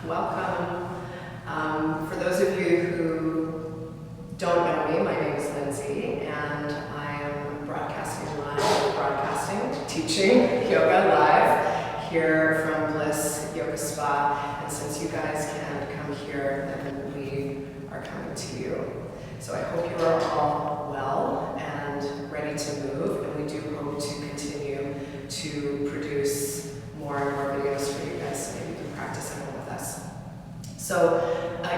welcome. For those of you who don't know me, my name is Lindsay, and I am teaching yoga live here from Bliss YogaSpa. And since you guys can't come here, then we are coming to you. So I hope you are all well and ready to move, and we do hope to continue to produce more and more videos for you guys so maybe you can practice at home with us. So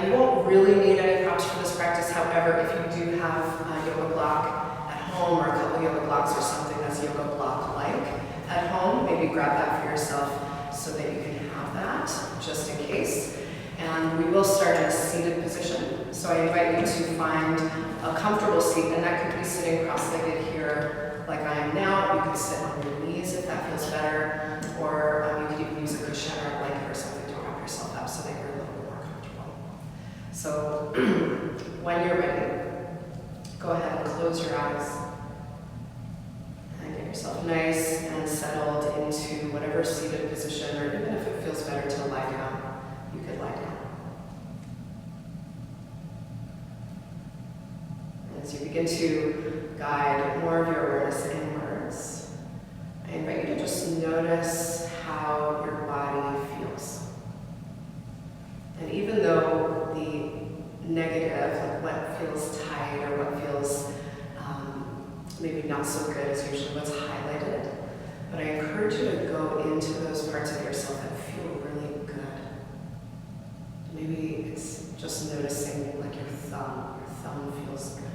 you won't really need any props for this practice. However, if you do have a yoga block at home or a couple yoga blocks or something that's yoga block-like at home, maybe grab that for yourself so that you can have that just in case. And we will start in a seated position. So I invite you to find a comfortable seat, and that could be sitting cross-legged here like I am now. You could sit on your knees if that feels better, or you could even use a cushion or a blanket or something to wrap yourself up so that you're a little bit more comfortable. So when you're ready, go ahead and close your eyes and get yourself nice and settled into whatever seated position, or even if it feels better to lie down, you could lie down. As you begin to guide more of your awareness inwards, I invite you to just notice how your body feels. And even though the negative, like what feels tight or what feels maybe not so good, is usually what's highlighted, but I encourage you to go into those parts of yourself that feel really good. Maybe it's just noticing like your thumb. Your thumb feels good.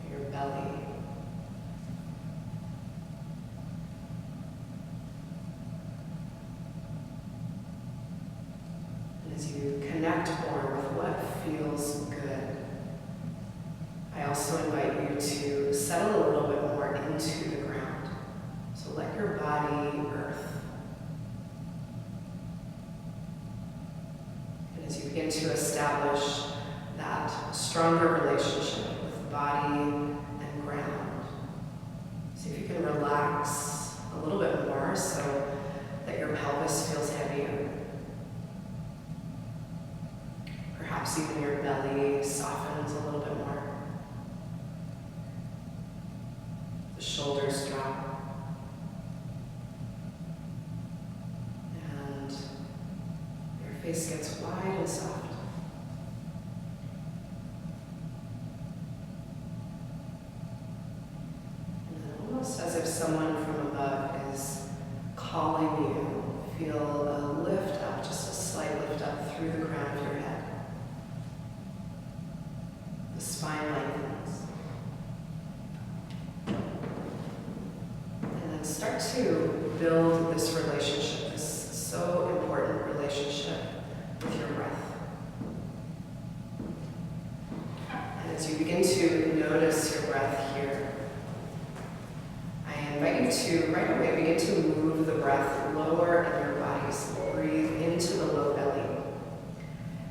Your belly. And as you connect more with what feels good, I also invite you to settle a little bit more into the ground. So let your body earth. And as you begin to establish that stronger relationship with body and ground, see if you can relax a little bit more so that your pelvis feels heavier. Perhaps even your belly softens a little bit more. The shoulders drop. And your face gets wide and soft. And then almost as if someone from above is calling you, feel a lift up, just a slight lift up through the crown of your head. The spine lengthens. And then start to build this relationship, this so important relationship with your breath. And as you begin to notice your breath here, I invite you to right away begin to move the breath lower in your body. So breathe into the low belly.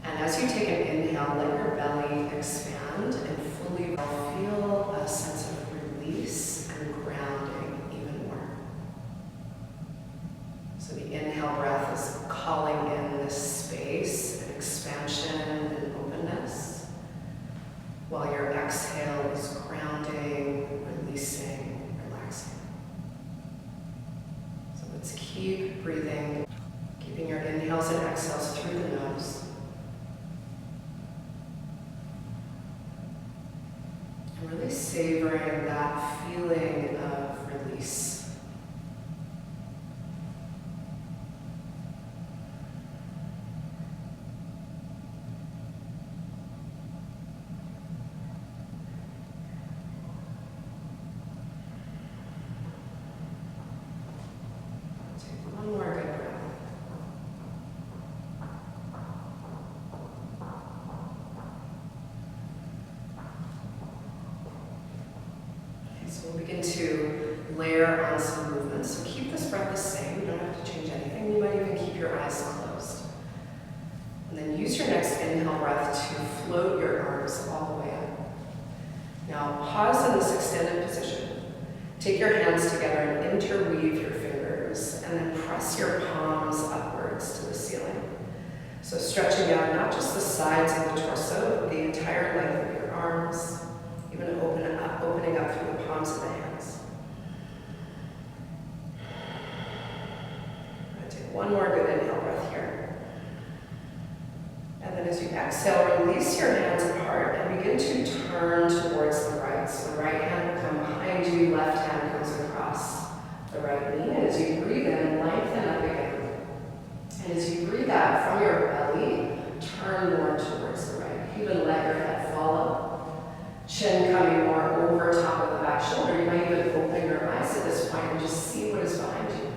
And as you take an inhale, let your belly expand and fully feel a sense of release and grounding even more. So the inhale breath is calling in this space and expansion and openness, while your exhale is grounding, releasing, relaxing. So let's keep breathing, keeping your inhales and exhales through the nose. And really savoring that feeling of release. Take one more good breath. So we'll begin to layer on some movements. So keep this breath the same. You don't have to change anything. You might even keep your eyes closed. And then use your next inhale breath to float your arms all the way up. Now pause in this extended position. Take your hands together and interweave your fingers and then press your palms upwards to the ceiling. So stretching out not just the sides of the torso, but the entire length of your arms, even opening up through the palms of the hands. I'm going to take one more good inhale breath here. And then as you exhale, release your hands apart and begin to turn towards the right. So the right hand will come behind you, left hand comes across the right knee. And as you breathe in, lengthen up again. And as you breathe out from your belly, turn more towards the right. Even let your head follow. Chin coming more over top of the back shoulder. You might even open your eyes at this point and just see what is behind you.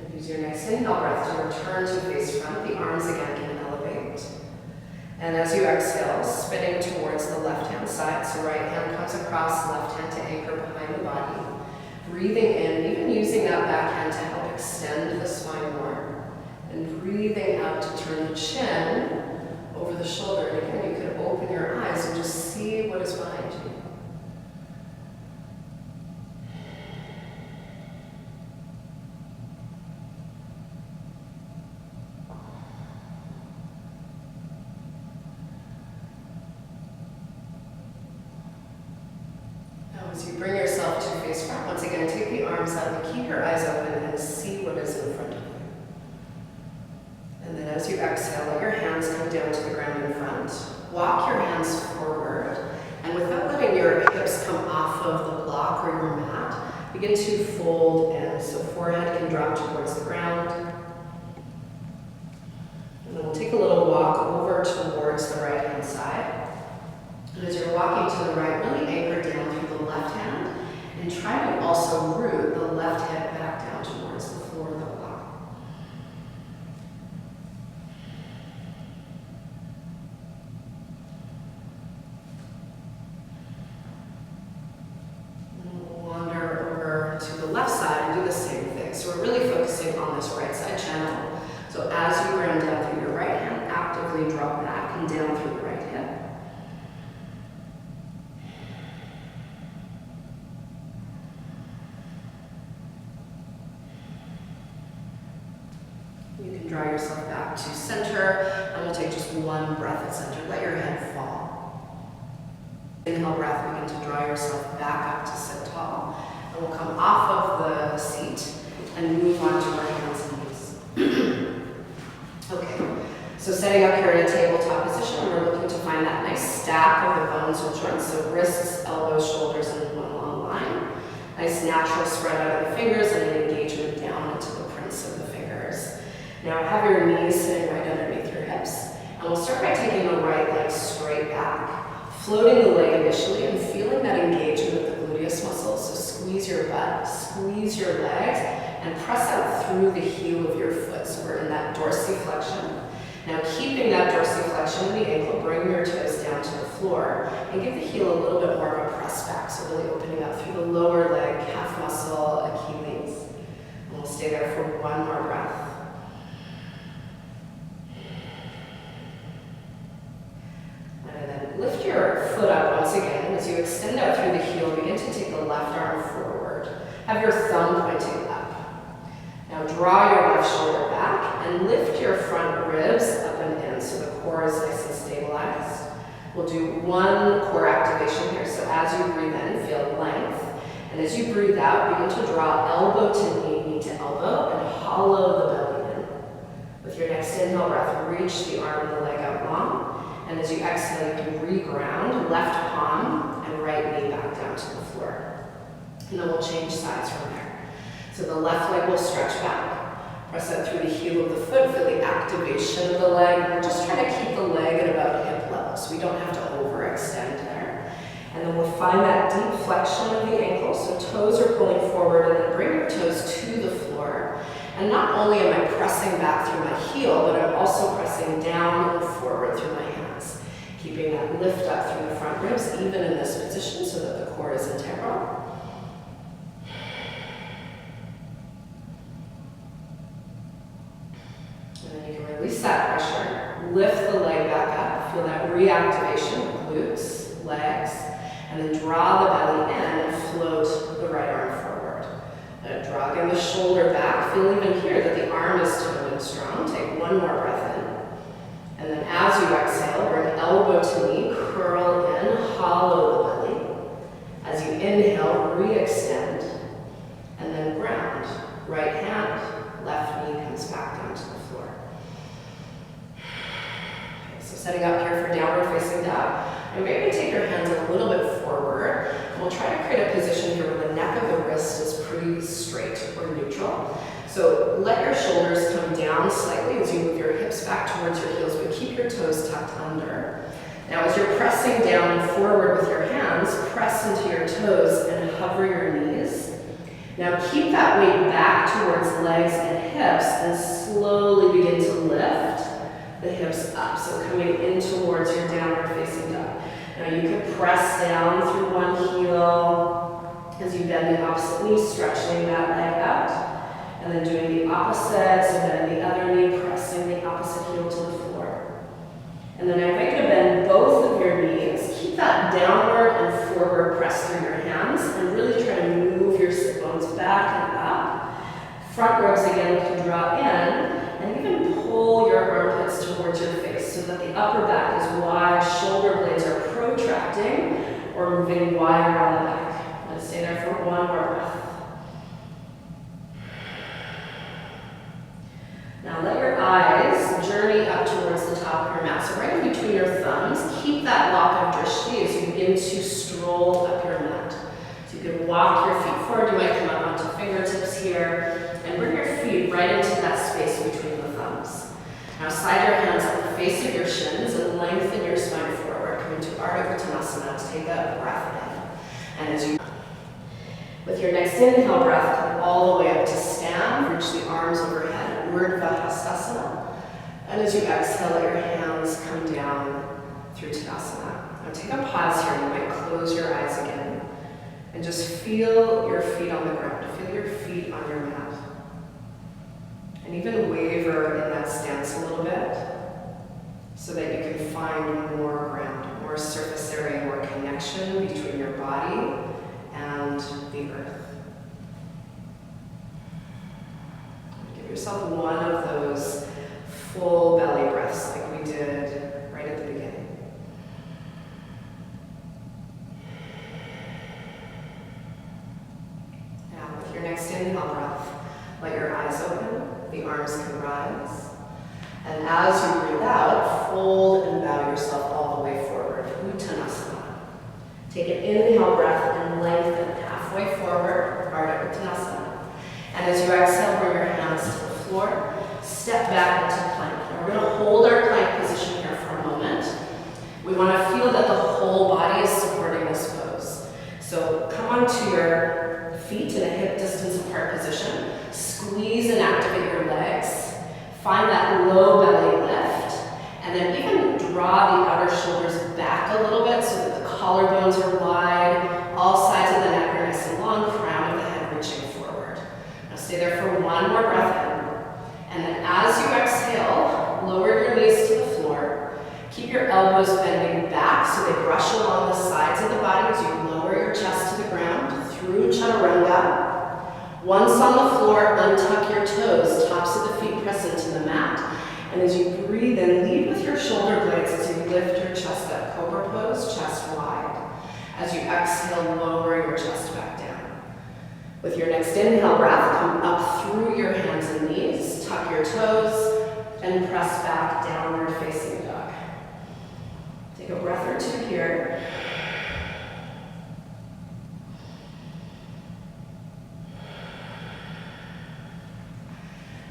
And use your next inhale breath to return to face front. The arms again can elevate. And as you exhale, spinning towards the left-hand side. So right hand comes across, left hand to anchor behind the body. Breathing in, even using that back hand to help extend the spine more. And breathing out to turn the chin over the shoulder. And again, you could open your eyes and just see what is behind you. As you bring yourself to face front, once again, take the arms out and keep your eyes open and see what is in front of you. And then as you exhale, let your hands come down to the ground in front. Walk your hands forward, and without letting your hips come off of the block or your mat, begin to fold in. So forehead can drop towards the ground. And then we'll take a little walk over towards the right-hand side. And as you're walking to the right, really anchor down through the left hand and try to also root the left head back down towards the floor of the block. And we'll wander over to the left side and do the same thing. So we're really focusing on this right side channel. So as you ground down through your right hand, actively drop back and down through the right hip. You can draw yourself back to center, and we'll take just one breath at center. Let your head fall. Inhale breath, begin to draw yourself back up to sit tall. And we'll come off of the seat and move on to our hands and knees. Okay, so setting up here in a tabletop position, we're looking to find that nice stack of the bones or joints. So wrists, elbows, shoulders in one long line. Nice natural spread out of the fingers and an engagement down into the prints of the fingers. Now have your knees sitting right underneath your hips. And we'll start by taking the right leg straight back, floating the leg initially and feeling that engagement with the gluteus muscles. So squeeze your butt, squeeze your legs, and press out through the heel of your foot. So we're in that dorsiflexion. Now keeping that dorsiflexion in the ankle, bring your toes down to the floor and give the heel a little bit more of a press back. So really opening up through the lower leg, calf muscle, Achilles. And we'll stay there for one more breath. And then lift your foot up once again. As you extend out through the heel, begin to take the left arm forward. Have your thumb pointing up. Now draw your left shoulder back and lift your front ribs up and in so the core is nice and stabilized. We'll do one core activation here. So as you breathe in, feel length. And as you breathe out, begin to draw elbow to knee, knee to elbow, and hollow the belly in. With your next inhale breath, reach the arm and the leg out long. And as you exhale, you can re-ground left palm and right knee back down to the floor. And then we'll change sides from there. So the left leg will stretch back. Press out through the heel of the foot for the activation of the leg. We're just trying to keep the leg at about hip level, so we don't have to overextend there. And then we'll find that deep flexion of the ankle, so toes are pulling forward, and then bring your toes to the floor. And not only am I pressing back through my heel, but I'm also pressing down and forward through my hands. Keeping that lift up through the front ribs, even in this position, so that the core is integral. And then you can release that pressure, lift the leg back up, reactivation, glutes, legs, and then draw the belly in and float the right arm forward. And draw again the shoulder back. Feel even here that the arm is toned and strong. Take one more breath in. And then as you exhale, bring elbow to knee, curl in, hollow the belly. As you inhale, re-extend, and then ground. Right hand, left knee comes back down to the floor. Okay, so setting up here for downward facing dog. And maybe take your hands a little bit forward. We'll try to create a position here where the neck of the wrist is pretty straight or neutral. So let your shoulders come down slightly as you move your hips back towards your heels, but keep your toes tucked under. Now as you're pressing down and forward with your hands, press into your toes and hover your knees. Now keep that weight back towards legs and hips and slowly begin to lift the hips up. So coming in towards your downward facing dog. Now you can press down through one heel as you bend the opposite knee, stretching that leg out. And then doing the opposite, so bending the other knee, pressing the opposite heel to the floor. And then I invite you to bend both of your knees. Keep that downward and forward press through your hands and really try to move your sit bones back and up. Front ribs again can draw in and even pull your armpits towards your face so that the upper back is wide, shoulder blades are protracting or moving wide around the back. Let's stay there for one more breath. Now let your eyes journey up towards the top of your mat. So right in between your thumbs, keep that lock of drishti as you begin to stroll up your mat. So you can walk your feet forward. You might come up onto fingertips here and bring your feet right into that space between the thumbs. Now slide your hands up the face of your shins and lengthen your spine forward. Come into Ardha Uttanasana. Take a breath in. And as you with your next inhale breath, come all the way up to stand. Reach the arms overhead, Urdhva Hastasana. And as you exhale, let your hands come down through Tadasana. Now take a pause here. You might close your eyes again. And just feel your feet on the ground. Feel your feet on your mat. And even waver in that stance a little bit so that you can find more ground, more surface area, more connection between your body and the earth. Give yourself one of those full belly breaths like we did right at the beginning. Now with your next inhale breath, let your eyes open, the arms can rise. And as you breathe out, fold and bow yourself all the way forward, Uttanasana. Take an inhale breath and lengthen halfway forward, Ardha Uttanasana. And as you exhale, bring your hands to the floor, step back into plank. Now we're going to hold our plank position here for a moment. We want to feel that the whole body is supporting this pose. So come onto your feet in a hip distance apart position. Squeeze and activate your legs. Find that low belly lift. And then even draw the outer shoulders back a little bit so that the collarbones are wide, all sides of the neck are nice and long, crown of the head reaching forward. Now stay there for one more breath in. And then as you exhale, lower your knees to the floor. Keep your elbows bending back so they brush along the sides of the body as you lower your chest to the ground through Chaturanga. Once on the floor, untuck your toes, tops of the feet press into the mat. And as you breathe in, lead with your shoulder blades as you lift your chest up. Cobra pose, chest wide. As you exhale, lower your chest back down. With your next inhale breath, come up through your hands and knees, tuck your toes, and press back, downward facing dog. Take a breath or two here.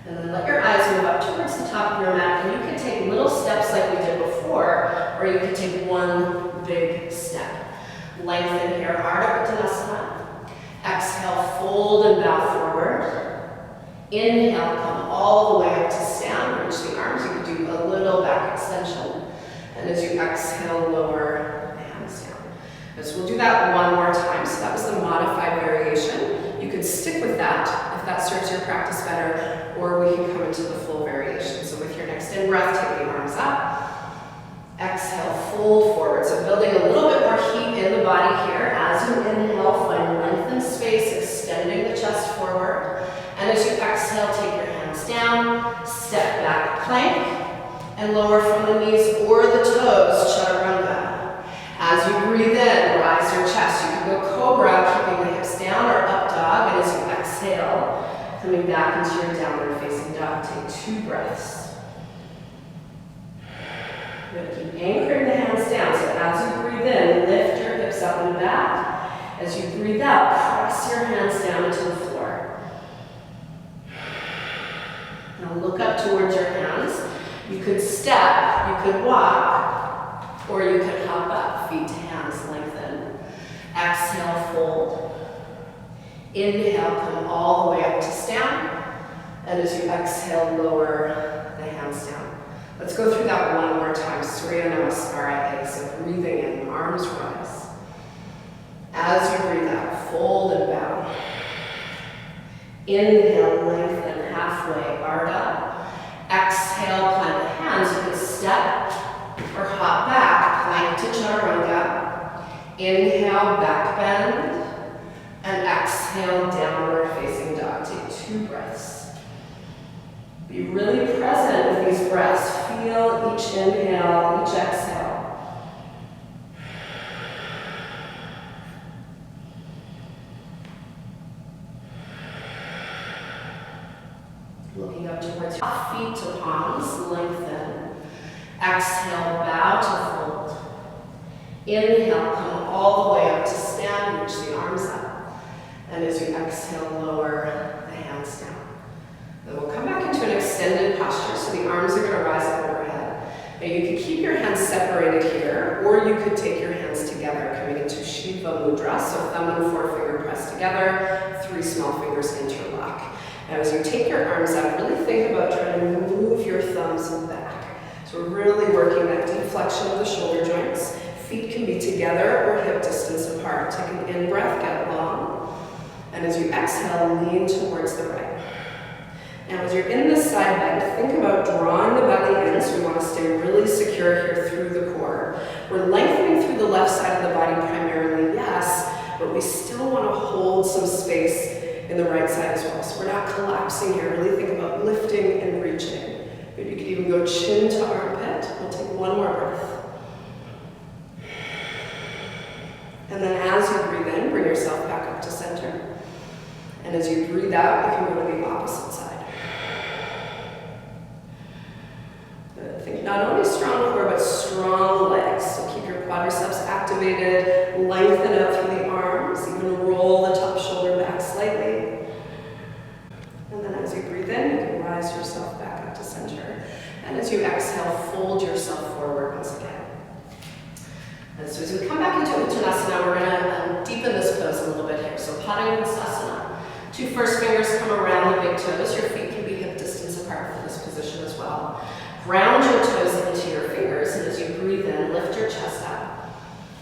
And then let your eyes move up towards the top of your mat, and you can take little steps like we did before, or you can take one big step. Lengthen here, Ardha Uttanasana. Exhale, fold and bow forward. Inhale, come all the way up to stand. Reach the arms. You can do a little back extension. And as you exhale, lower the hands down. So we'll do that one more time. So that was the modified variation. You could stick with that if that serves your practice better, or we can come into the full variation. So with your next in breath, take the arms up. Exhale, fold space, extending the chest forward. And as you exhale, take your hands down, step back plank, and lower from the knees or the toes, chaturanga. As you breathe in, rise your chest. You can go cobra, keeping the hips down, or up dog. And as you exhale, coming back into your downward facing dog, take 2 breaths. You're going to keep anchoring the hands down. So as you breathe in, lift your hips up and back. As you breathe out, press your hands down into the floor. Now look up towards your hands. You could step, you could walk, or you could hop up, feet to hands, lengthen. Exhale, fold. Inhale, come all the way up to stand. And as you exhale, lower the hands down. Let's go through that one more time. Surya Namaskara. So breathing in, arms rise. As you breathe out, fold and bow. Inhale, lengthen halfway, Ardha. Exhale, plant the hands. You can step or hop back, plank to chaturanga. Inhale, back bend. And exhale, downward facing dog. Take 2 breaths. Be really present with these breaths. Feel each inhale, each exhale. Looking up towards your feet to palms, lengthen. Exhale, bow to fold. Inhale, come all the way up to stand, reach the arms up. And as you exhale, lower the hands down. Then we'll come back into an extended posture, so the arms are going to rise up overhead. Now you can keep your hands separated here, or you could take your hands together, coming into Shiva Mudra, so thumb and forefinger pressed together, 3 small fingers interlock. Now as you take your arms up, really think about trying to move your thumbs back. So we're really working that deep flexion of the shoulder joints. Feet can be together or hip distance apart. Take an in-breath, get long. And as you exhale, lean towards the right. Now as you're in this side bend, think about drawing the belly in, so we want to stay really secure here through the core. We're lengthening through the left side of the body primarily, yes, but we still want to hold some space in the right side as well. So we're not collapsing here. Really think about lifting and reaching. Maybe you could even go chin to armpit. We'll take 1 more breath. And then as you breathe in, bring yourself back up to center. And as you breathe out, you can go to the opposite side. Good. Think not only strong core, but strong legs. So keep your quadriceps activated, lengthen out through the arms, even roll the top shoulder back slightly. And then as you breathe in, you can rise yourself back up to center. And as you exhale, fold yourself forward once again. And so as we come back into Uttanasana, we're going to deepen this pose a little bit here. So Padangusthasana. 2 first fingers come around the big toes. Your feet can be hip distance apart for this position as well. Ground your toes into your fingers, and as you breathe in, lift your chest up.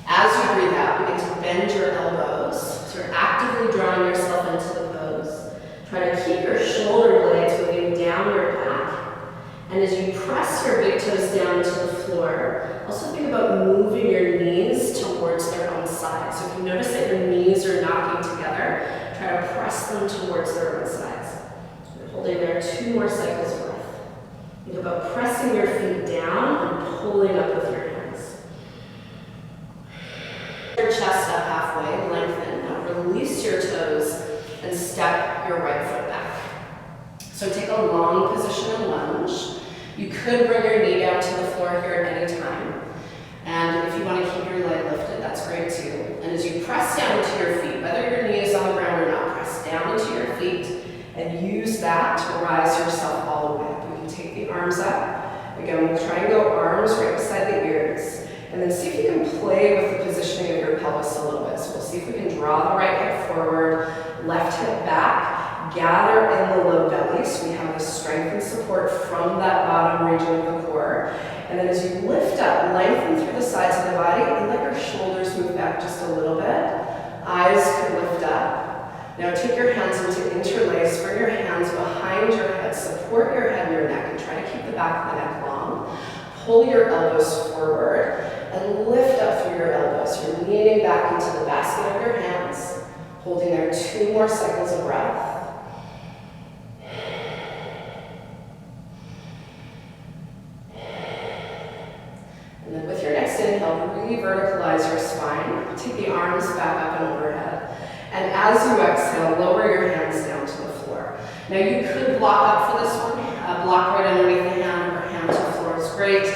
As you breathe out, begin to bend your elbows. So you're actively drawing yourself into the pose. Try to keep your shoulder blades moving down your back. And as you press your big toes down to the floor, also think about moving your knees towards their own side. So if you notice that your knees are knocking together, try to press them towards their own sides. You're holding there 2 more cycles of breath. Think about pressing your feet down and pulling up with your hands. Your chest up halfway, lengthen. Now release your toes and step your right foot back. So take a long position and lunge. You could bring your knee down to the floor here at any time. And if you want to keep your leg lifted, that's great too. And as you press down into your feet, whether your knee is on the ground or not, press down into your feet and use that to rise yourself all the way up. You can take the arms up. Again, we'll try and go arms right beside the ears. And then see if you can play with the positioning of your pelvis a little bit. So we'll see if we can draw the right hip forward, left hip back, gather in the low belly so we have the strength and support from that bottom region of the core. And then as you lift up, lengthen through the sides of the body and let your shoulders move back just a little bit. Eyes could lift up. Now take your hands into interlace, bring your hands behind your head, support your head and your neck, and try to keep the back of the neck long. Pull your elbows forward and lift up through your elbows. You're leaning back into the basket of your hands. Holding there 2 more cycles of breath. And then with your next inhale, re-verticalize your spine. Take the arms back up and overhead. And as you exhale, lower your hands down to the floor. Now you could block up for this one. Block right underneath the hand or hand to the floor is great.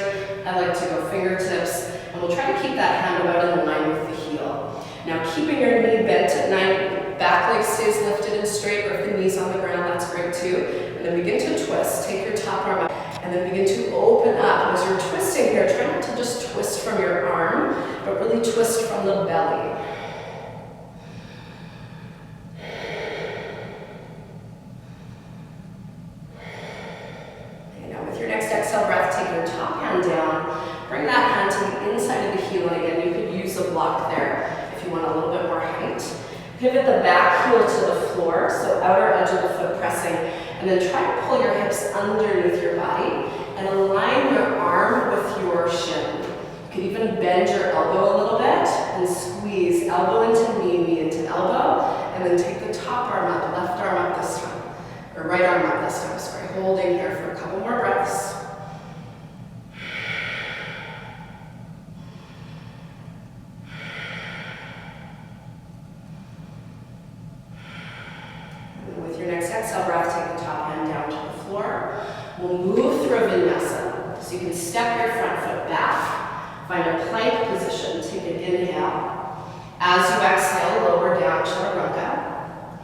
I like to go fingertips. And we'll try to keep that hand about in line with the heel. Now keeping your knee bent at 90, back leg stays lifted and straight, or if the knee's on the ground, that's great too. And then begin to twist. Take your top arm up. And then begin to open up. As you're twisting here, try not to just twist from your arm, but really twist from the belly. Okay, now with your next exhale breath, take your top hand down. Bring that hand to the inside of the heel. And again, you could use a block there if you want a little bit more height. Pivot the back heel to the floor, so outer edge of the foot pressing. And then try to pull your hips underneath your body and align your arm with your shin. You could even bend your elbow a little bit and squeeze elbow into knee, knee into elbow, and then take the top arm up, left arm up this time, or right arm up this time, sorry. Holding here for a couple more breaths. Exhale breath, take the top hand down to the floor. We'll move through a vinyasa. So you can step your front foot back, find a plank position, take an inhale. As you exhale, lower down chaturanga.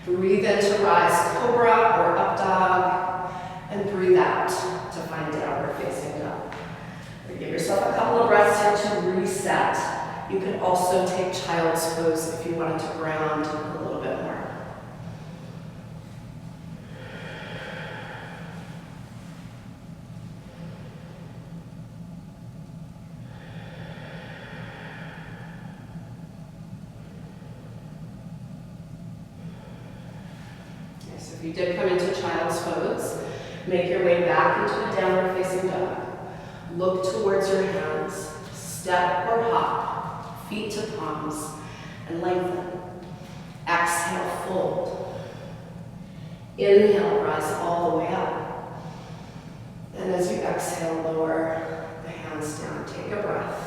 Breathe in to rise cobra or up dog, and breathe out to find downward facing dog. Give yourself a couple of breaths here to reset. You could also take child's pose if you wanted to ground a little bit more. So if you did come into child's pose, make your way back into a downward facing dog. Look towards your hands, step or hop, feet to palms, and lengthen. Exhale, fold. Inhale, rise all the way up. And as you exhale, lower the hands down. Take a breath.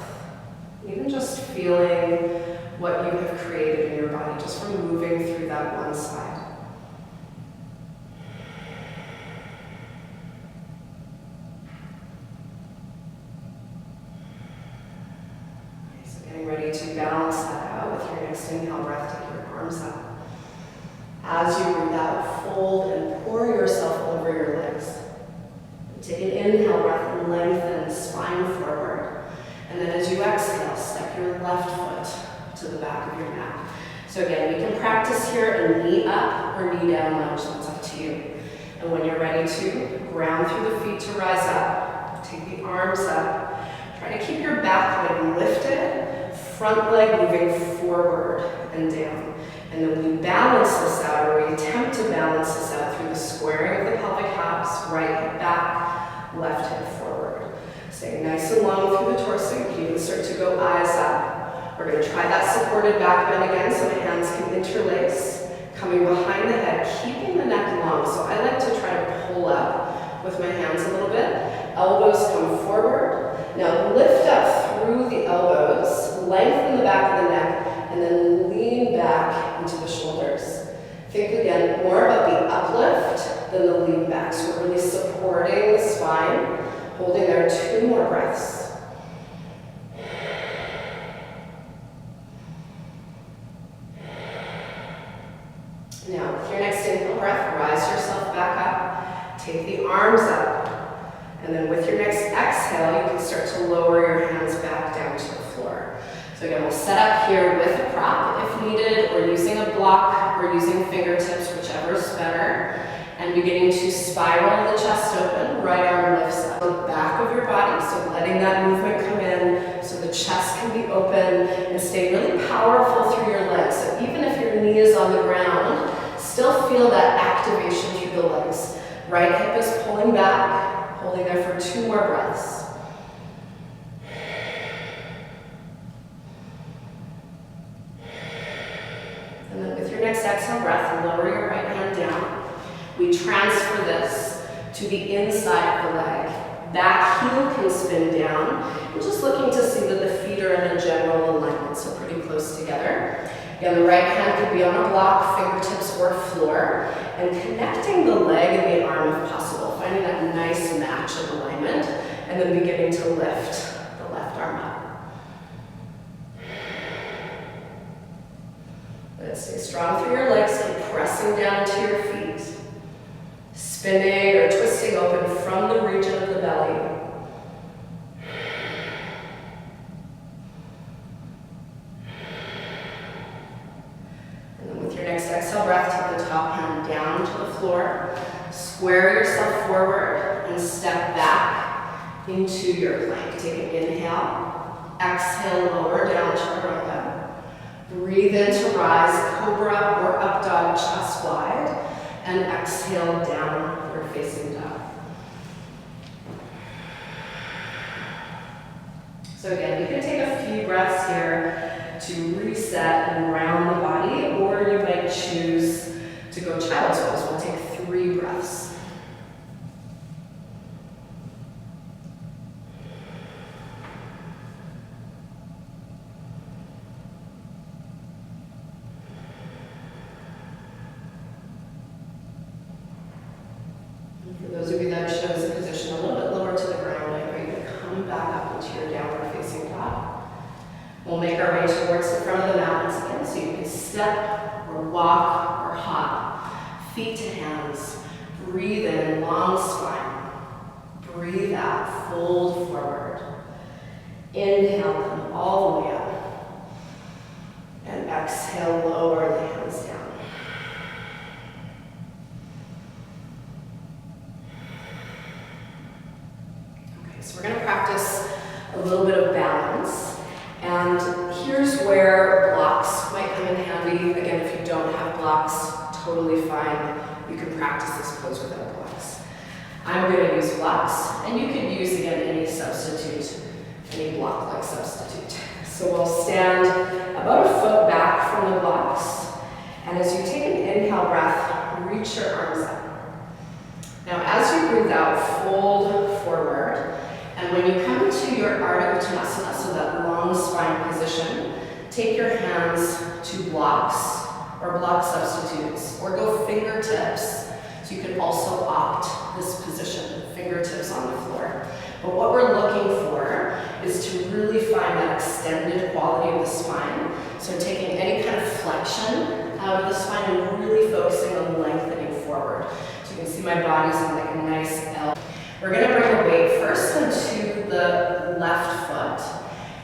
Even just feeling what you have created in your body, just from moving through that one side. Getting ready to balance that out with your next inhale breath, take your arms up. As you breathe out, fold and pour yourself over your legs. Take an inhale breath and lengthen spine forward. And then as you exhale, step your left foot to the back of your mat. So again, we can practice here a knee up or knee down lunge, that's up to you. And when you're ready to, ground through the feet to rise up. Take the arms up. Try to keep your back leg lifted. Front leg moving forward and down. And then we balance this out, or we attempt to balance this out through the squaring of the pelvic halves, right hip back, left hip forward. Staying nice and long through the torso. You can even start to go eyes up. We're going to try that supported back bend again so the hands can interlace. Coming behind the head, keeping the neck long. So I like to try to pull up with my hands a little bit. Elbows come forward. Now lift up through the elbows, lengthen the back of the neck, and then lean back into the shoulders. Think again more about the uplift than the lean back. So we're really supporting the spine, holding there 2 more breaths. Now with your next inhale breath, rise yourself back up, take the arms up. And then with your next exhale, you can start to lower your hands back down to the floor. So again, we'll set up here with a prop if needed, or using a block, or using fingertips, whichever is better. And beginning to spiral the chest open, right arm lifts up the back of your body, so letting that movement come in so the chest can be open and stay really powerful through your legs. So even if your knee is on the ground, still feel that activation through the legs. Right hip is pulling back. Holding there for 2 more breaths. And then with exhale breath, lower your right hand down. We transfer this to the inside of the leg. Back heel can spin down. I'm just looking to see that the feet are in a general alignment, so pretty close together. Again, the right hand could be on a block, fingertips or floor, and connecting the leg and the arm if possible, finding that nice match of alignment, and then beginning to lift the left arm up. Let it stay strong through your legs, keep pressing down to your feet. Spinning or twisting open from the region of the belly. And then with your next exhale breath, take the top hand down to the floor. Square yourself forward and step back into your plank. Take an inhale. Exhale, lower down to chaturanga. Breathe in to rise, cobra or up dog, chest wide. And exhale down, we're facing dog. So again, you can take a few breaths here to reset and round the body, or you might choose to go child's pose. We'll take 3 breaths. For those of you that chose a position a little bit lower to the ground, I invite you to come back up into your downward facing dog. We'll make our way towards the front of the mat once again, so you can step or walk or hop, feet to hands. Breathe in, long spine. Breathe out, fold forward. Inhale, come all the way up. And exhale, lower the hands down. So we're going to practice a little bit of balance, and here's where blocks might come in handy. Again, if you don't have blocks, totally fine. You can practice this pose without blocks. I'm going to use blocks, and you can use, again, any substitute, any block-like substitute. So we'll stand about a foot back from the blocks, and as you take an inhale breath, reach your arms up. Now, as you breathe out, fold forward. And when you come to your Ardha Uttanasana, so that long spine position, take your hands to blocks or block substitutes, or go fingertips. So you can also opt this position, fingertips on the floor. But what we're looking for is to really find that extended quality of the spine. So taking any kind of flexion out of the spine and really focusing on lengthening forward. So you can see my body's in like a nice L. We're going to bring the weight first into the left foot.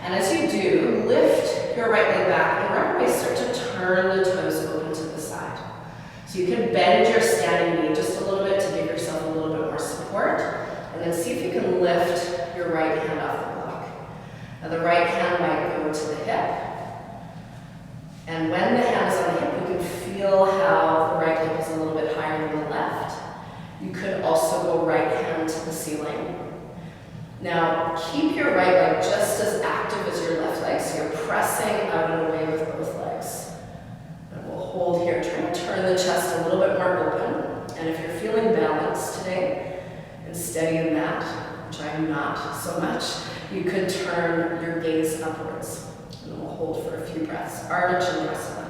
And as you do, lift your right leg back and right away start to turn the toes open to the side. So you can bend your standing knee just a little bit to give yourself a little bit more support. And then see if you can lift your right hand off the block. Now the right hand might go to the hip. And when the hand is on the hip, you can feel how the right hip is a little bit higher than the left. You could also go right hand to the ceiling. Now, keep your right leg just as active as your left leg, so you're pressing out and away with both legs. And we'll hold here, trying to turn the chest a little bit more open. And if you're feeling balanced today and steady in that, which I'm not so much, you could turn your gaze upwards. And then we'll hold for a few breaths. Ardha Chandrasana.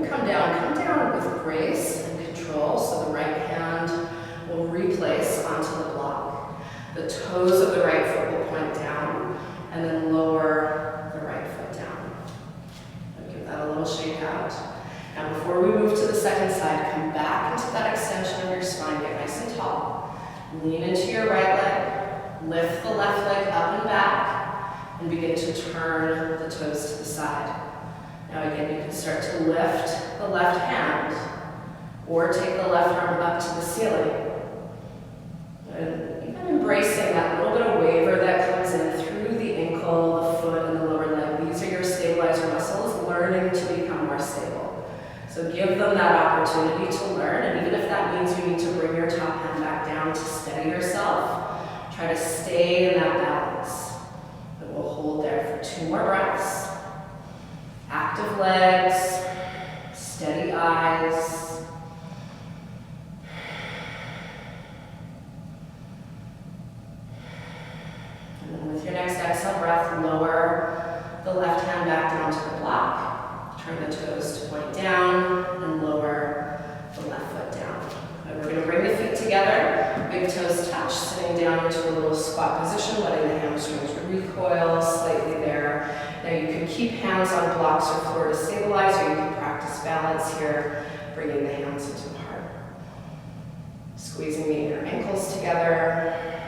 Come down with grace and control, so the right hand will replace onto the block. The toes of the right foot will point down, and then lower the right foot down. And give that a little shake out. Now before we move to the second side, come back into that extension of your spine, get nice and tall. Lean into your right leg, lift the left leg up and back, and begin to turn the toes to the side. Now again, you can start to lift the left hand or take the left arm up to the ceiling. And even embracing that little bit of waver that comes in through the ankle, the foot, and the lower leg. These are your stabilizer muscles learning to become more stable. So give them that opportunity. opportunity to learn, and even if that means you need to bring your top hand back down to steady yourself, try to stay in that balance. And we'll hold there for 2 more breaths. Active legs, steady eyes. And then with your next exhale breath, lower the left hand back down to the block. Turn the toes to point down and lower the left foot down. And we're going to bring the feet together, big toes touch, sitting down into a little squat position, letting the hamstrings recoil slightly there. Now you can keep hands on blocks or floor to stabilize, or you can practice balance here, bringing the hands into the heart. Squeezing the inner ankles together.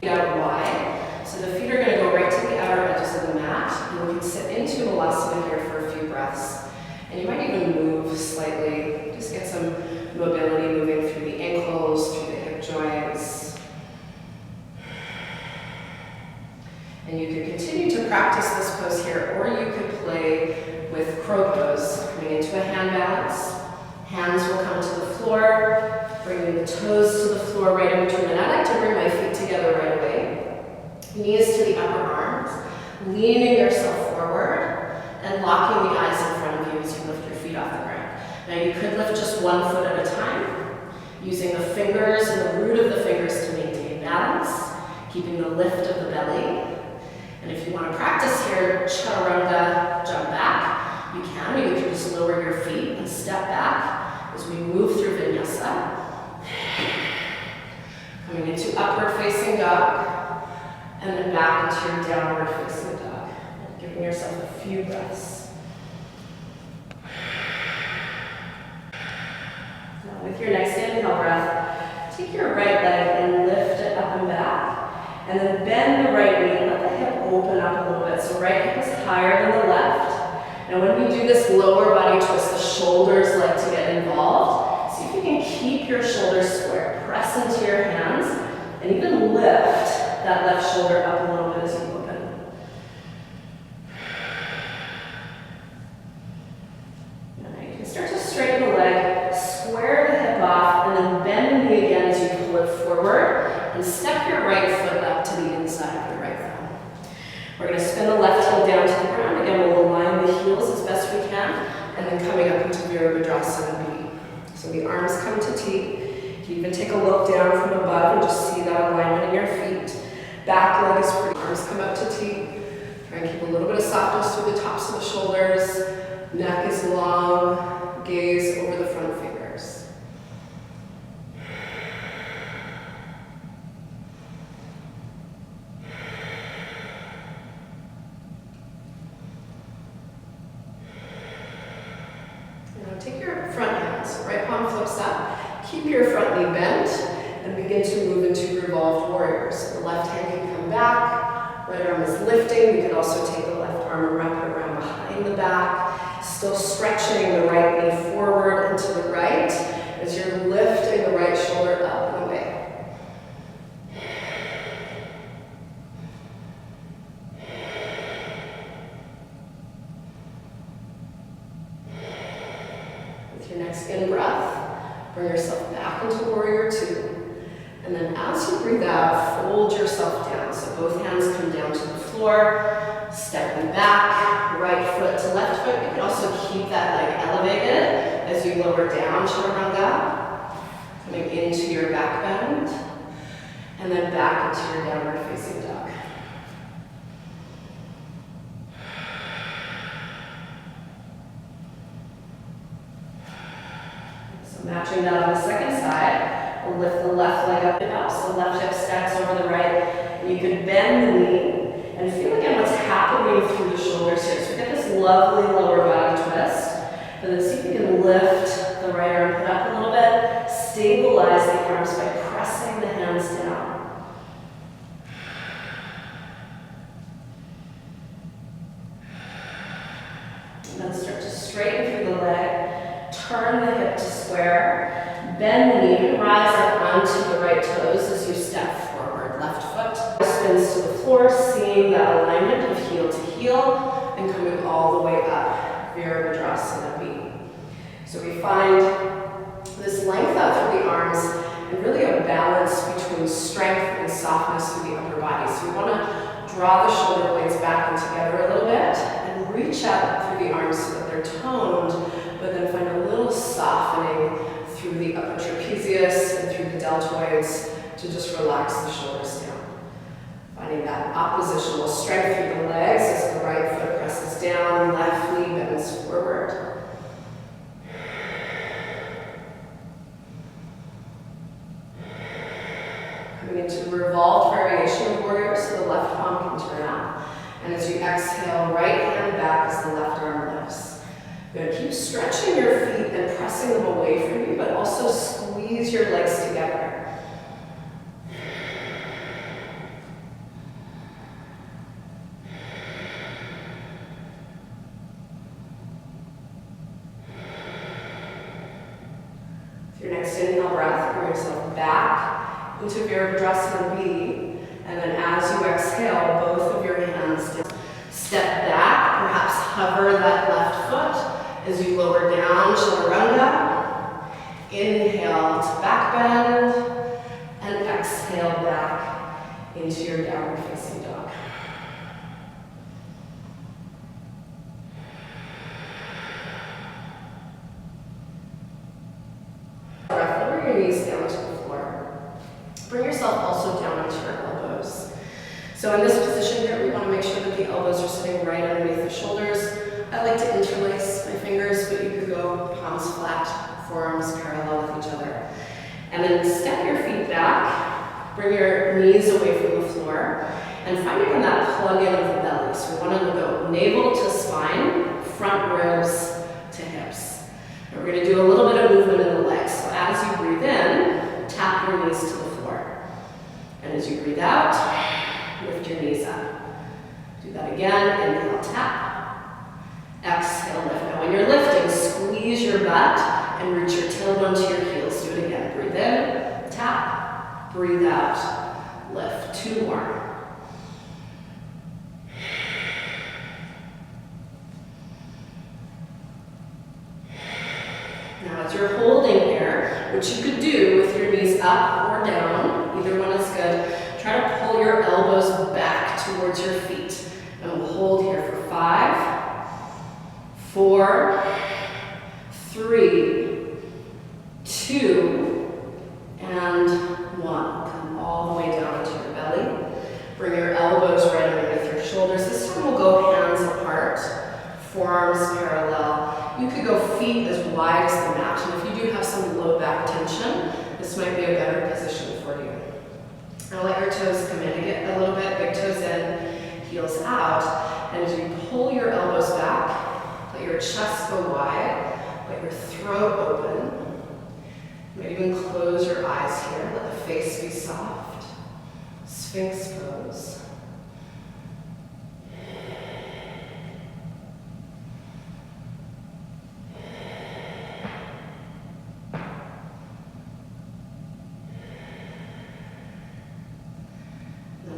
Feet out wide. So the feet are going to go right to the outer edges of the mat, and we can sit into Malasana here for a few breaths. And you might even move slightly, just get some mobility moving through the ankles, through the hip joints. And you could continue to practice this pose here, or you could play with crow pose, coming into a hand balance. Hands will come to the floor, bringing the toes to the floor right in between. And I like to bring my feet together right away. Knees to the upper arms, leaning yourself forward, and locking the eyes in front of you as you lift your feet off the ground. Now you could lift just 1 foot at a time, using the fingers and the root of the fingers to maintain balance, keeping the lift of the belly. And if you want to practice here, chaturanga, jump back, you can, or you can just lower your feet and step back as we move through vinyasa. Coming into upward facing dog, and then back into your downward facing dog. Giving yourself a few breaths. Now with your next inhale breath, take your right leg and lift it up and back. And then bend the right knee and let the hip open up a little bit. So right hip is higher than the left. Now when we do this lower body twist, the shoulders like to get involved. See if you can keep your shoulders square. Press into your hands and even lift that left shoulder up a little bit as you open. Now you can start to straighten the leg, square the hip off, and then bend the knee again as you pull it forward. And step your right foot up to the inside of your right thumb. We're going to spin the left heel down to the ground. Again, we'll align the heels as best we can, and then coming up into Virabhadrasana B. So the arms come to T. You can even take a look down from above and just see that alignment in your feet. Back leg is pretty. Arms come up to T. Try and keep a little bit of softness through the tops of the shoulders. Neck is long. Gaze over the front fingers. Now take your front hands, right palm flips up. Keep your front knee bent and begin to move into revolved warriors. The left hand can come back, right arm is lifting. You can also take the left arm and wrap it around behind the back. Still stretching the right knee forward and to the right as you're lifting the right shoulder up and away. With your next in breath, bring yourself back into warrior two. And then as you breathe out, fold yourself down. So both hands come down to the floor, stepping back, right foot to left foot. You can also keep that leg elevated as you lower down, chaturanga, coming into your back bend, and then back into your downward facing dog. So matching that on the second side. We'll lift the left leg up and up, so left hip stacks over the right. And you can bend the knee and feel again what's happening through the shoulders here. So we get this lovely lower body twist. And then see if you can lift the right arm, put up a little bit, stabilize the arms by pressing the hands down. And then start to straighten through the leg, turn the hip to square. Bend the knee and rise up onto the right toes as you step forward. Left foot spins to the floor, seeing that alignment of heel to heel, and come going to move all the way up, Virabhadrasana B. So we find this length out through the arms and really a balance between strength and softness through the upper body. So we want to draw the shoulder blades back and together a little bit and reach up through the arms so that they're toned, but then find a little softening through the upper trapezius and through the deltoids to just relax the shoulders down. Finding that oppositional strength through the legs as the right foot presses down, left knee bends forward. Coming into the revolved variation of warrior, so the left palm can turn out. And as you exhale, right hand back as the left arm lifts. Good. Keep stretching your feet and pressing them away from you, but also squeeze your legs together. With your next inhale breath, bring yourself back into Virabhadrasana B, and then as you exhale, both of your hands down. Step back, perhaps hover that left foot as you lower down, Chaturanga. Inhale to back bend, and exhale back into your downward facing dog. Lower your knees down to the floor. Bring yourself also down onto your elbows. So in this position here, we want to make sure that the elbows are sitting right underneath the shoulders. I like to interlace my fingers, but you could go palms flat, forearms parallel with each other. And then step your feet back, bring your knees away from the floor, and find again that plug in of the belly. So we want to go navel to spine, front ribs to hips. And we're going to do a little bit of movement in the legs. So as you breathe in, tap your knees to the floor. And as you breathe out, lift your knees up. Do that again. Inhale, tap. Exhale, lift. Now when you're lifting, squeeze your butt and reach your tailbone to your heels. Do it again. Breathe in, tap. Breathe out, lift. 2 more. Now as you're holding here, which you could do with your knees up or down, either one is good, try to pull your elbows back towards your feet. And we'll hold here for 5, 4, 3, 2, and 1. Come all the way down into your belly. Bring your elbows right underneath your shoulders. This time we'll go hands apart, forearms parallel. You could go feet as wide as the mat. And if you do have some low back tension, this might be a better position for you. Now let your toes come in again a little bit, big toes in, heels out. And as you pull your elbows back, let your chest go wide, let your throat open. You might even close your eyes here, let the face be soft. Sphinx pose.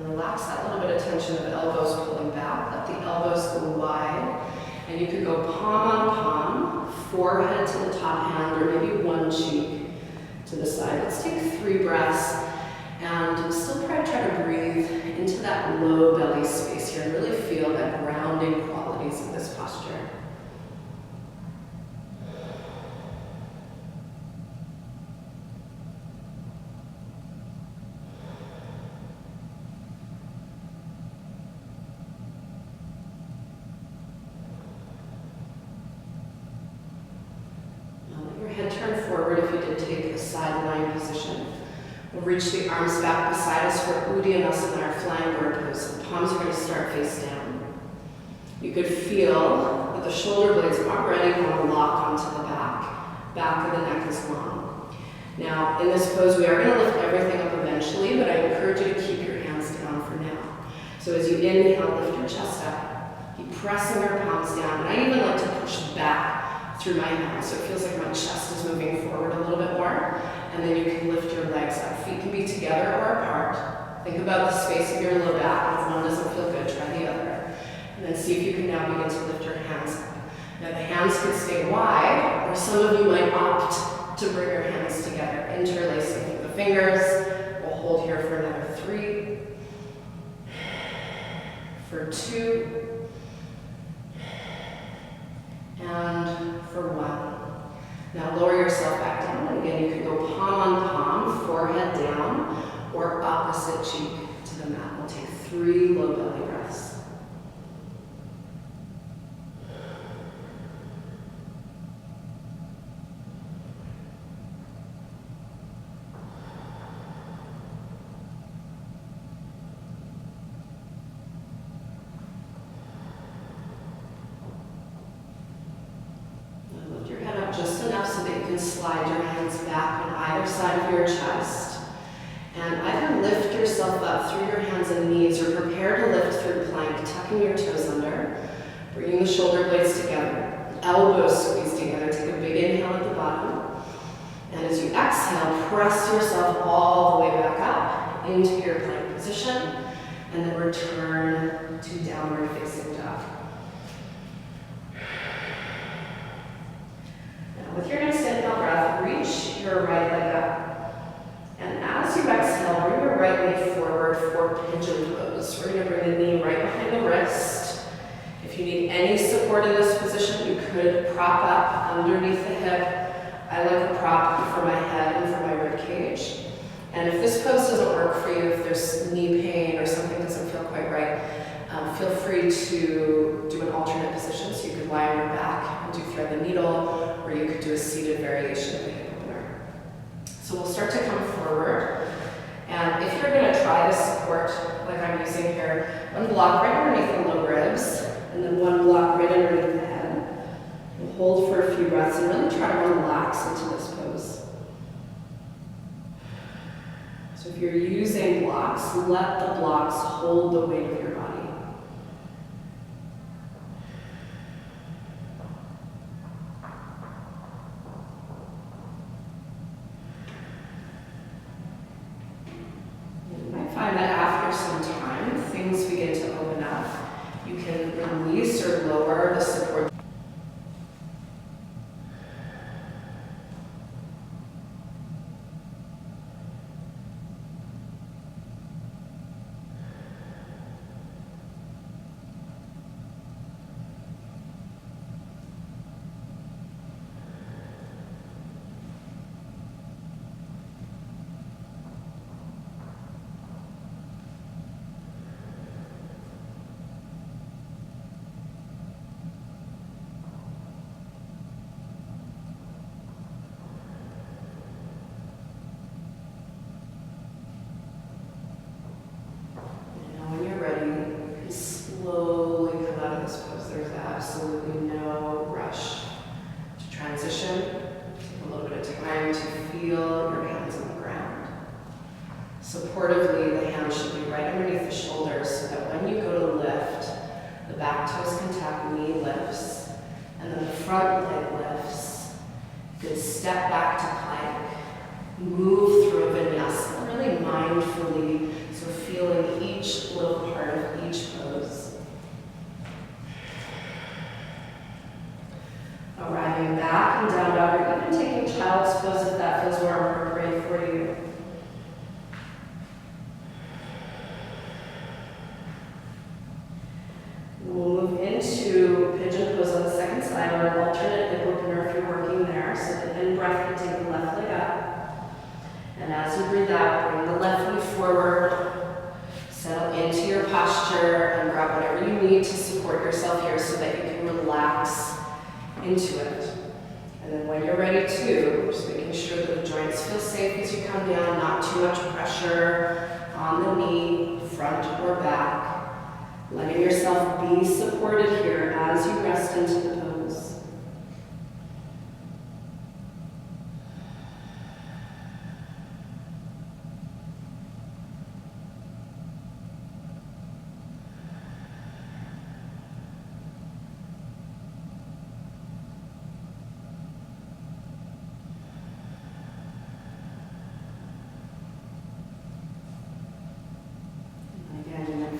Relax that little bit of tension of the elbows pulling back. Let the elbows go wide. And you could go palm on palm, forehead to the top hand, or maybe one cheek to the side. Let's take 3 breaths and still try to breathe into that low belly space here and really feel that grounding qualities of this posture. Head turn forward if you did take a side lying position. We'll reach the arms back beside us for Uddiyanasana, our flying bird pose. The palms are going to start face down. You could feel that the shoulder blades already want to lock onto the back. Back of the neck is long. Now, in this pose, we are going to lift everything up eventually, but I encourage you to keep your hands down for now. So as you inhale, lift your chest up. Keep pressing your palms down. And I even like to push back through my hands, so it feels like my chest is moving forward a little bit more, and then you can lift your legs up. Feet can be together or apart. Think about the space of your low back. If one doesn't feel good, try the other. And then see if you can now begin to lift your hands up. Now the hands can stay wide, or some of you might opt to bring your hands together, interlacing through the fingers. We'll hold here for another 3, for 2, and for 1. Now lower yourself back down, and again you can go palm on palm, forehead down, or opposite cheek to the mat. We'll take 3 low belly breaths. Just enough so that you can slide your hands back on either side of your chest. And either lift yourself up through your hands and knees or prepare to lift through plank, tucking your toes under, bringing the shoulder blades together, elbows squeeze together. Take a big inhale at the bottom. And as you exhale, press yourself all the way back up into your plank position, and then return to downward facing dog. With your next inhale breath, reach your right leg up. And as you exhale, bring your right knee forward for pigeon pose. We're going to bring the knee right behind the wrist. If you need any support in this position, you could prop up underneath the hip. I like a prop for my head and for my rib cage. And if this pose doesn't work for you, if there's knee pain or something doesn't feel quite right, feel free to do an alternate position. So you could lie on your back and do thread the needle, or you could do a seated variation of the hip opener. So we'll start to come forward. And if you're going to try this support, like I'm using here, one block right underneath the low ribs, and then one block right underneath the head. We'll hold for a few breaths and really try to relax into this pose. So if you're using blocks, let the blocks hold the weight of your body. Find that after some time, things begin to open up. You can release or lower the support. Absolutely no rush to transition. Take a little bit of time to feel your hands on the ground. Supportively, the hands should be right underneath the shoulders so that when you go to lift, the back toes can tap, knee lifts, and then the front leg lifts. Good step back to plank. Move through a vinyasa, really mindfully, so feeling each little part of each pose. Arriving back and down dog, or even taking child's pose if that feels more appropriate for you. We'll move into pigeon pose on the second side, or an alternate hip opener if you're working there. So the in-breath, you take the left leg up. And as you breathe out, bring the left knee forward. Settle into your posture and grab whatever you need to support yourself here so that you can relax into it. And then when you're ready to, just making sure that the joints feel safe as you come down, not too much pressure on the knee, front or back. Letting yourself be supported here as you rest into the pose.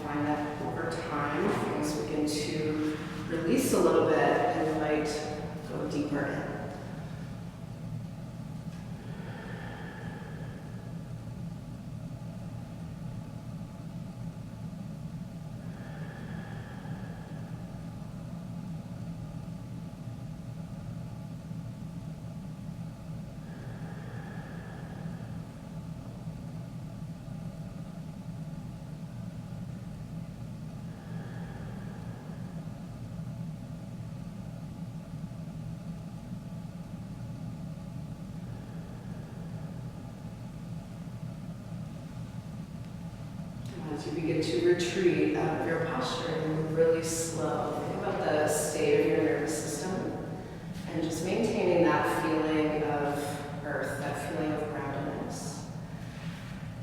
Find that over time, things begin to release a little bit and you might go deeper in. As you begin to retreat out of your posture and move really slow, think about the state of your nervous system and just maintaining that feeling of earth, that feeling of groundedness.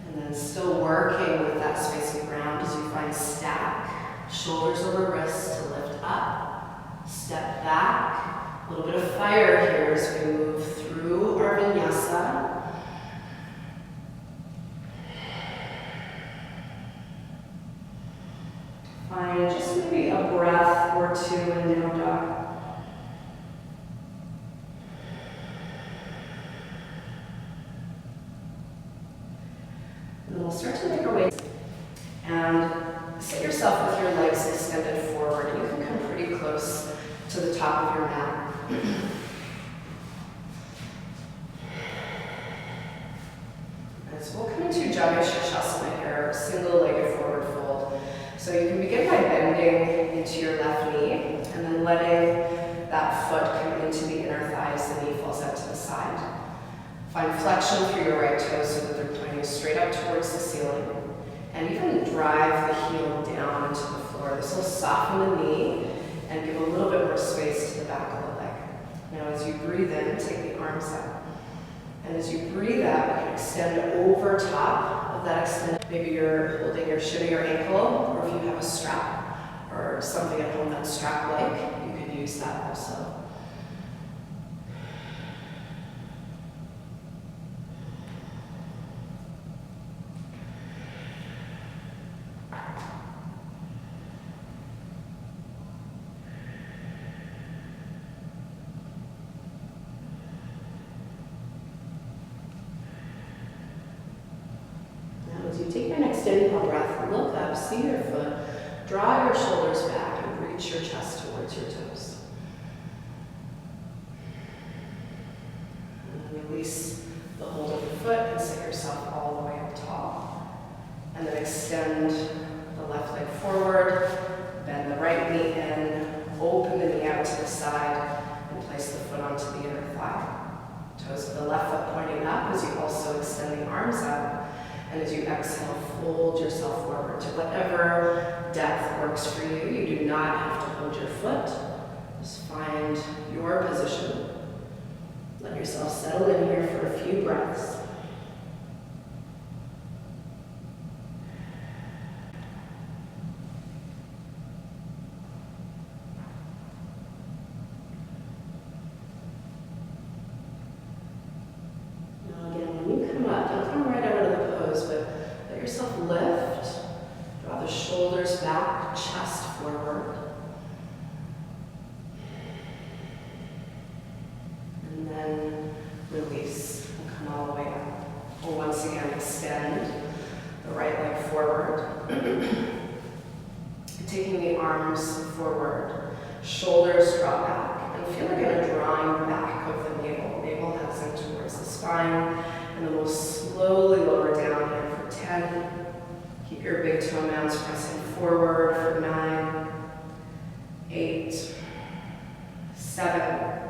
And then still working with that space of ground as you find stack, shoulders over wrists to lift up, step back, a little bit of fire here as we move through our vinyasa. Find just maybe a breath or two in down dog. And then we'll start to make our way. And sit yourself with your legs extended forward. You can come pretty close to the top of your mat. And so we'll come into Janu Shirshasana here, single-legged forward fold. So you can begin by bending into your left knee and then letting that foot come into the inner thigh as the knee falls out to the side. Find flexion through your right toes so that they're pointing straight up towards the ceiling. And even drive the heel down into the floor. This will soften the knee and give a little bit more space to the back of the leg. Now as you breathe in, take the arms out. And as you breathe out, you can extend over top of that extend. Maybe you're holding your shin or your ankle, or if you have a strap or something at home that's strap-like, you could use that also. As you take your next inhale breath, look up, see your foot, draw your shoulders back, and reach your chest towards your toes. And then release the hold of the foot and sit yourself all the way up tall. And then extend the left leg forward, bend the right knee in, open the knee out to the side, and place the foot onto the inner thigh. Toes of the left foot pointing up as you also extend the arms up. And as you exhale, fold yourself forward to whatever depth works for you. You do not have to hold your foot. Just find your position. Let yourself settle in here for a few breaths. Now again, when you come up, don't come right out of the pose, but let yourself lift. Draw the shoulders back, chest forward. And then release and come all the way up. We'll once again extend the right leg forward. Taking the arms forward, shoulders draw back, and feel again a drawing back of the navel. Navel heads in towards the spine, and then we'll slowly lower down here for 10. Keep your big toe mounds pressing forward for 9, 8, 7,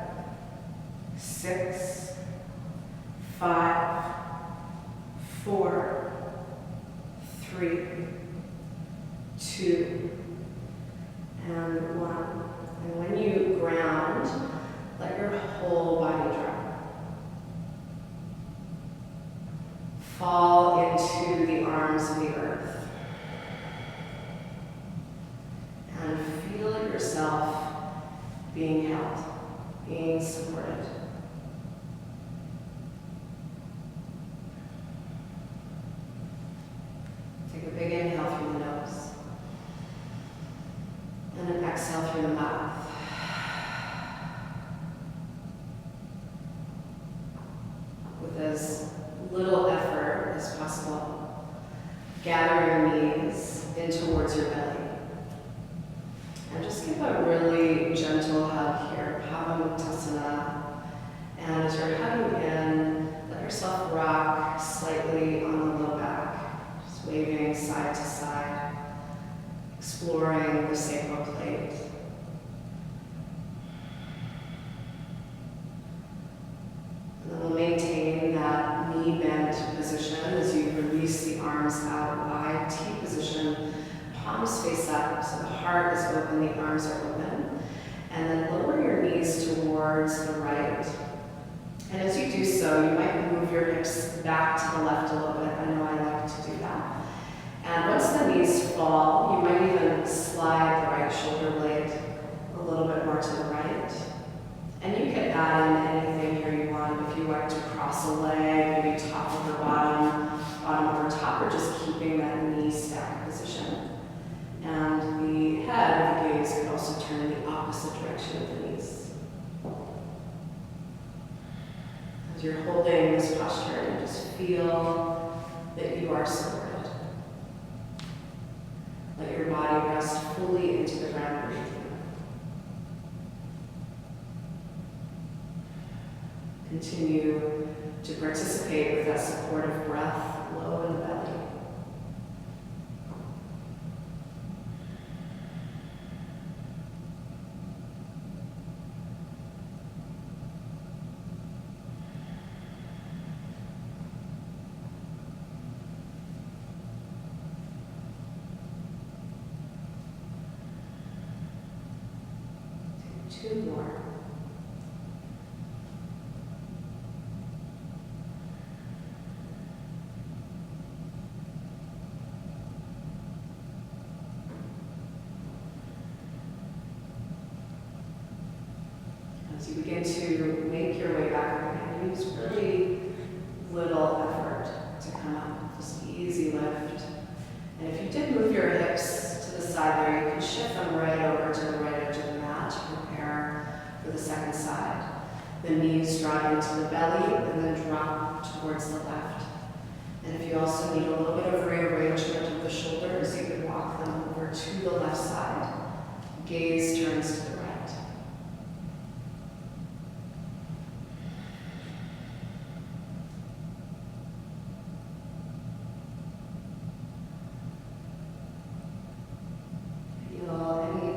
6, 5, 4, 3, 2, and 1. And when you ground, let your whole body drop. Fall into the arms of the earth. And feel yourself being held, being supported. Take a big inhale through the nose. And an exhale through the mouth. just give a really gentle hug here, Pavamuktasana. And as you're hugging in, let yourself rock slightly on the low back, just waving side to side, exploring the sacral plate. And then we'll maintain that knee bent position as you release the arms out wide, T position, palms face up, so the heart is open, the arms are open. And then lower your knees towards the right. And as you do so, you might move your hips back to the left a little bit. I know I like to do that. And once the knees fall, you might even slide the right shoulder blade a little bit more to the right. And you can add in anything here you want. If you like to cross a leg, maybe top over bottom, bottom over top, or just keeping that knee stack position. And the head of the gaze could also turn in the opposite direction of the knees. As you're holding this posture, you just feel that you are supported. Let your body rest fully into the ground beneath you. Continue to participate with that supportive breath low in the belly. Two more. As you begin to make your way back up again, use really little effort to come up, just easy lift. And if you did move your hips to the side there, you can shift them right over to the right edge of the mat to prepare for the second side. The knees draw into the belly and then drop towards the left. And if you also need a little bit of rearrangement of the shoulders, you could walk them over to the left side. Gaze turns to the right.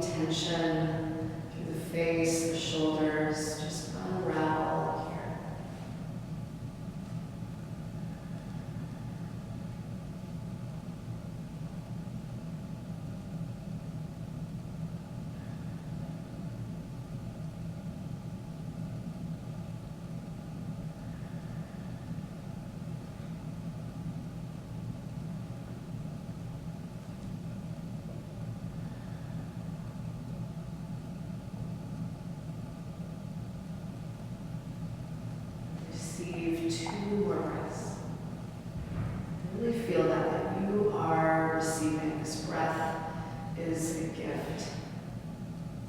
Tension through the face, the shoulders, just unravel here. Receive 2 more breaths. Really feel that you are receiving this breath is a gift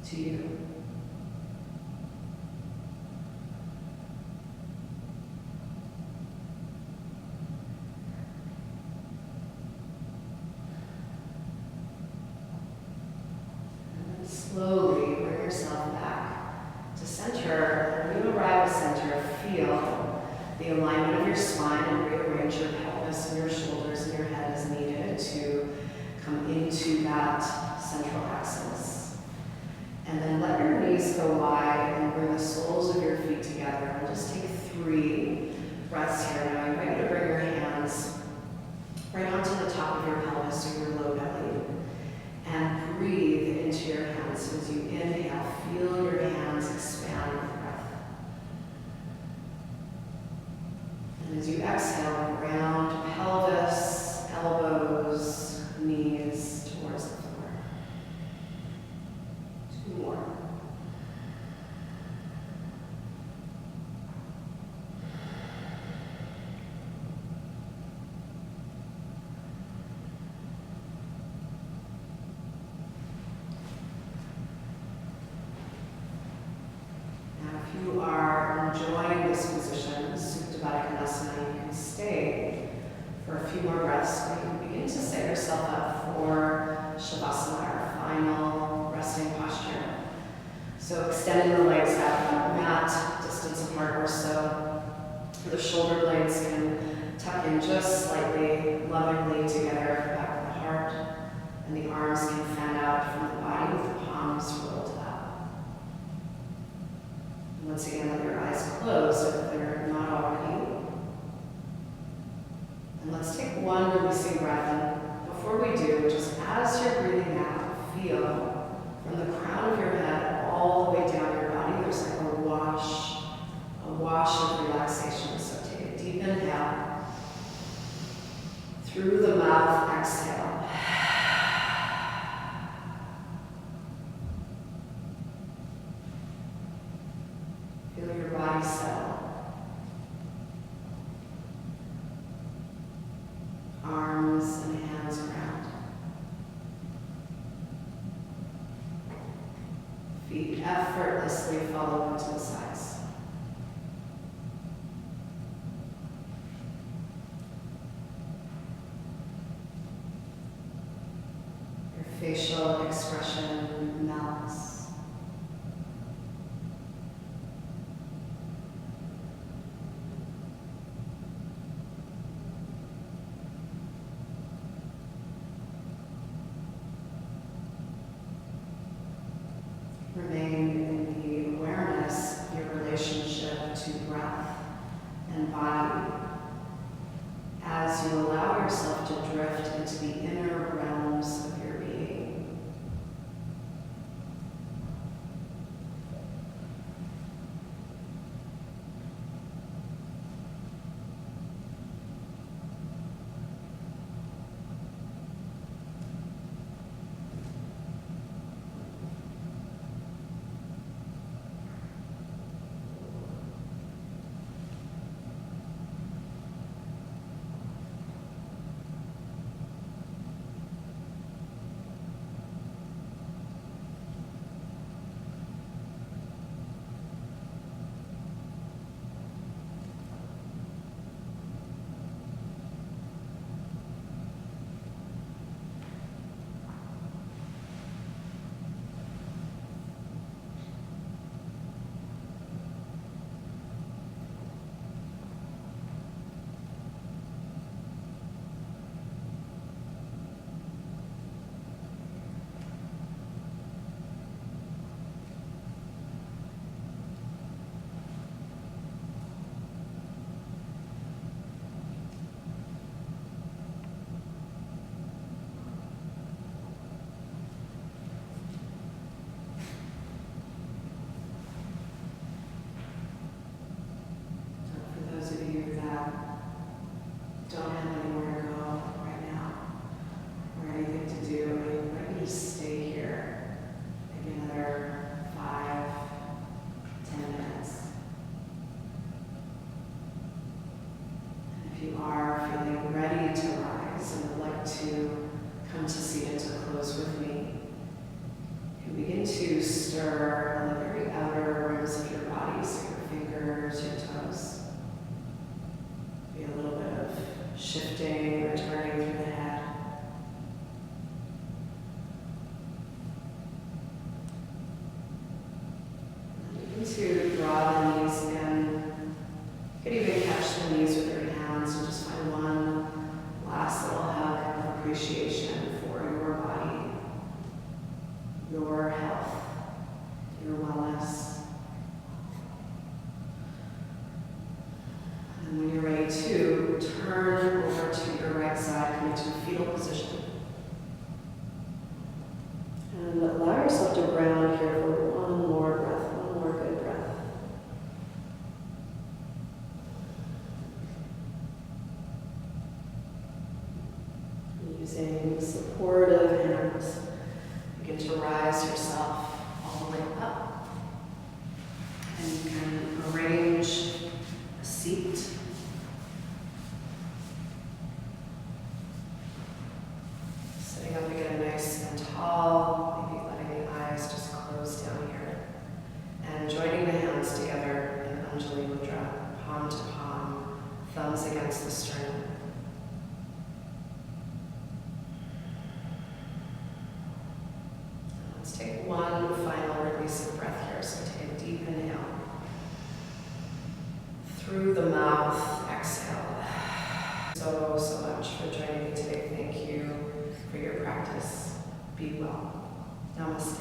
to you. And then slowly bring yourself back to center. When you arrive at center, feel the alignment of your spine and rearrange your pelvis and your shoulders and your head as needed to come into that central axis. And then let your knees go wide and bring the soles of your feet together. We'll just take 3 breaths here. Now I invite you to bring your hands right onto the top of your pelvis or your low belly. And breathe into your hands. So as you inhale, feel your hands expand with breath. And as you exhale, round pelvis, elbows, knees towards the floor. 2 more. Now, if you are enjoying this position, Supta Baddha Konasana, you can stay for a few more breaths, but you can begin to set yourself up for Shavasana, our final resting posture. extending the legs out about mat distance apart or so. The shoulder blades can tuck in just slightly, lovingly together, back of the heart, and the arms can fan out from the body with the palms rolled up. And once again, let your eyes close if they're not already. And let's take one releasing breath in. Before we do, just as you're breathing out, feel from the crown of your head all the way down your body, there's like a wash of relaxation. So take a deep inhale. Through the mouth, exhale. Feel your body settle. Arms and hands around. Feet effortlessly follow to the sides. Facial expression melts. Remain in the awareness of your relationship to breath and body as you allow yourself to drift into the inner realms of your being. Don't have anywhere to go right now or anything to do. I invite you to stay here maybe another 5-10 minutes. And if you are feeling ready to rise and would like to come to seated to close with me, you can begin to stir on the very outer rims of your body, so your fingers, your toes. Be a little bit of shifting or turning through the head. And begin to draw the knees in. You could even catch the knees with your hands and just find one last little hug of appreciation for your body, your health, your wellness. And when you're ready to turn over to your right side, come into a fetal position. And allow yourself to ground here for one more breath, one more good breath. Using supportive hands, begin to rise yourself all the way up. And you can arrange a seat. Sitting up again nice and tall, maybe letting the eyes just close down here. And joining the hands together in Anjali Mudra, palm to palm, thumbs against the sternum. Let's take one final release of breath here. So take for joining me today. Thank you for your practice. Be well. Namaste.